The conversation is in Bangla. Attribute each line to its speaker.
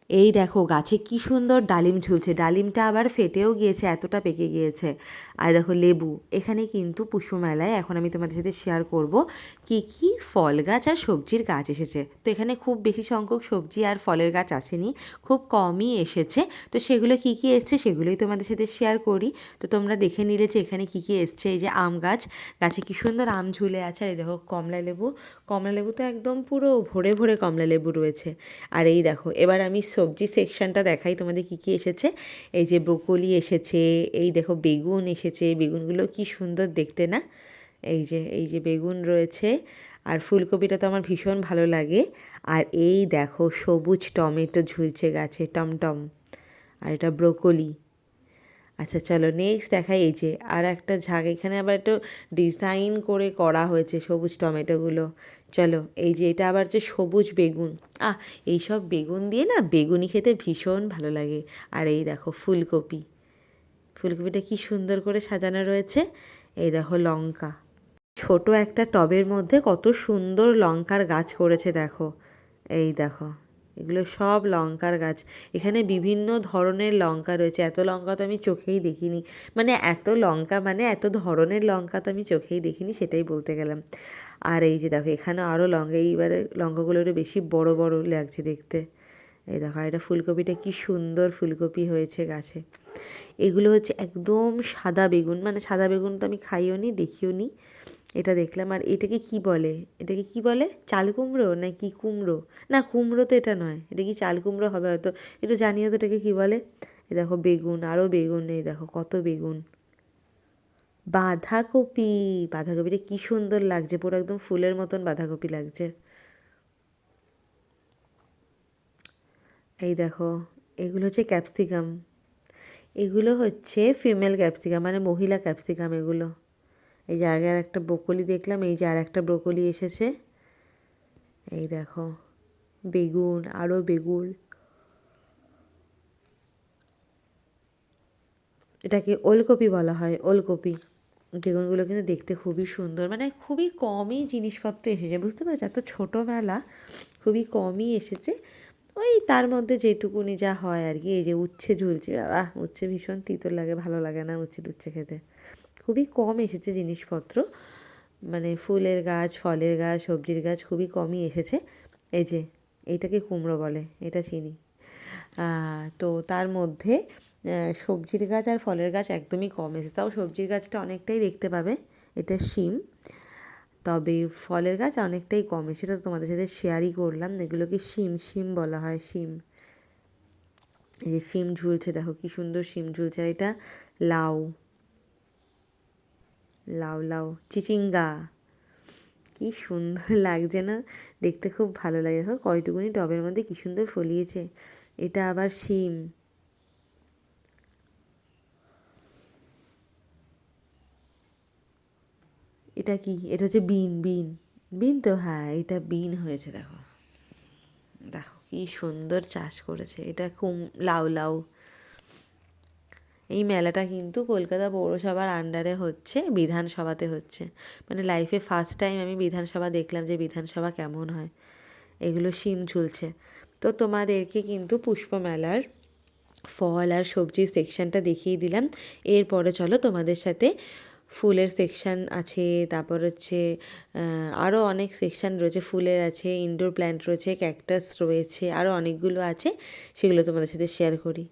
Speaker 1: এই দেখো গাছে কি সুন্দর ডালিম ঝুলছে, ডালিমটা আবার ফেটেও গিয়েছে, এতটা পেকে গিয়েছে। আর দেখো লেবু, এখানে কিন্তু পুষ্পমেলায় এখন আমি তোমাদের সাথে শেয়ার করব কি কি ফল গাছ আর সবজির গাছ এসেছে। তো এখানে খুব বেশি সংখ্যক সবজি আর ফলের গাছ আসেনি, খুব কমই এসেছে। তো সেগুলো কি কি এসছে সেগুলোই তোমাদের সাথে শেয়ার করি। তো তোমরা দেখে নিলে যে এখানে কি কি এসছে। এই যে আম গাছ, গাছে কি সুন্দর আম ঝুলে আছে। আর এই দেখো কমলা লেবু, কমলা লেবু তো একদম পুরো ভরে ভরে কমলা লেবু রয়েছে। আর এই দেখো এবার আমি সবজি সেকশনটা দেখাই তোমাদের কি কি এসেছে। এই যে ব্রোকলি এসেছে, এই দেখো বেগুন এসেছে, বেগুনগুলো কি সুন্দর দেখতে না। এই যে বেগুন রয়েছে, আর ফুলকপিটা তো আমার ভীষণ ভালো লাগে। আর এই দেখো সবুজ টমেটো ঝুলছে গাছে টমটম, আর এটা ব্রোকলি। আচ্ছা চলো নেক্সট দেখাই। এই যে আর একটা ঝাঁক, এখানে আবার একটু ডিজাইন করে করা হয়েছে সবুজ টমেটোগুলো। চলো এই যে এটা আবার যে সবুজ বেগুন, এইসব বেগুন দিয়ে না বেগুনি খেতে ভীষণ ভালো লাগে। আর এই দেখো ফুলকপি, ফুলকপিটা কি সুন্দর করে সাজানো রয়েছে। এই দেখো লঙ্কা, ছোট একটা টবের মধ্যে কত সুন্দর লঙ্কার গাছ করেছে দেখো। এই দেখো এগুলো সব লঙ্কার গাছ। এখানে বিভিন্ন ধরনের লঙ্কা রয়েছে, এত লঙ্কা তো আমি চোখেই দেখিনি। মানে এত লঙ্কা মানে এত ধরনের লঙ্কা তো আমি চোখেই দেখিনি, সেটাই বলতে গেলাম। আর এই যে দেখো এখানেও আরও লঙ্কা, এইবারে লঙ্কাগুলো একটু বেশি বড় বড় লাগছে দেখতে। এই দেখো এটা ফুলকপিটা কি সুন্দর ফুলকপি হয়েছে গাছে। এগুলো হচ্ছে একদম সাদা বেগুন, মানে সাদা বেগুন তো আমি খাইও নি দেখিও নি, এটা দেখলাম। আর এটাকে কি বলে, এটাকে কি বলে, চাল কুমড়ো না কি কুমড়ো? না কুমড়ো তো এটা নয়, এটা কি চাল কুমড়ো হবে হয়তো, একটু জানিও তো এটাকে কী বলে। এই দেখো বেগুন, আরও বেগুন, এই দেখো কত বেগুন। বাঁধাকপি, বাঁধাকপিটা কি সুন্দর লাগছে, পুরো একদম ফুলের মতন বাঁধাকপি লাগছে। এই দেখো এগুলো হচ্ছে ক্যাপসিকাম, এগুলো হচ্ছে ফিমেল ক্যাপসিকাম, মানে মহিলা ক্যাপসিকাম এগুলো। এই যে আগে আর একটা ব্রোকলি দেখলাম, এই যে আর একটা ব্রোকলি এসেছে। এই দেখো বেগুন, আরও বেগুন। এটাকে ওলকপি বলা হয়, ওলকপি। বেগুনগুলো কিন্তু দেখতে খুবই সুন্দর, মানে খুবই কমই জিনিসপত্র এসেছে, বুঝতে পারছো, এত ছোটো মেলা, খুবই কমই এসেছে। ওই তার মধ্যে যেটুকুনি যা হয় আর কি। এই যে উচ্ছে ঝুলছে, বাবা উচ্ছে ভীষণ তিতো লাগে, ভালো লাগে না উচ্ছে টুচ্ছে খেতে। খুবই কম এসেছে জিনিসপত্র, মানে ফুলের গাছ, ফলের গাছ, সবজির গাছ খুবই কমই এসেছে। এই যে এইটাকে কুমড়ো বলে, এটা চিনি। তো তার মধ্যে সবজির গাছ আর ফলের গাছ একদমই কম এসেছে, তাও সবজির গাছটা অনেকটাই দেখতে পাবে, এটা শিম। তবে ফলের গাছ অনেকটাই কম, সেটা তোমাদের সাথে শেয়ারই করলাম। এগুলোকে শিম শিম বলা হয়, শিম। এই যে শিম ঝুলছে, দেখো কি সুন্দর শিম ঝুলছে। আর এটা লাউ, লাউ লাউ চিচিঙ্গা, কি সুন্দর লাগছে না দেখতে, খুব ভালো লাগে। দেখো কয়টুকুনি টবের মধ্যে কি সুন্দর ফলিয়েছে। এটা আবার শিম। এটা কি, এটা হচ্ছে বিন, বিন, বিন তো, হ্যাঁ এটা বিন হয়েছে দেখো। দেখো কি সুন্দর চাষ করেছে, এটা লাউ লাউ। এই মেলাটা কিন্তু কলকাতা পৌরসভার আন্ডারে হচ্ছে, বিধানসভাতে হচ্ছে। মানে লাইফে ফার্স্ট টাইম আমি বিধানসভা দেখলাম যে বিধানসভা কেমন হয়। এগুলো শিম ঝুলছে। তো তোমাদেরকে কিন্তু পুষ্প মেলার ফল আর সবজির সেকশনটা দেখিয়ে দিলাম। এরপরে চলো তোমাদের সাথে ফুলের সেকশন আছে, তারপর হচ্ছে আরও অনেক সেকশন রয়েছে, ফুলের আছে, ইনডোর প্ল্যান্ট রয়েছে, ক্যাকটাস রয়েছে, আরও অনেকগুলো আছে, সেগুলো তোমাদের সাথে শেয়ার করি।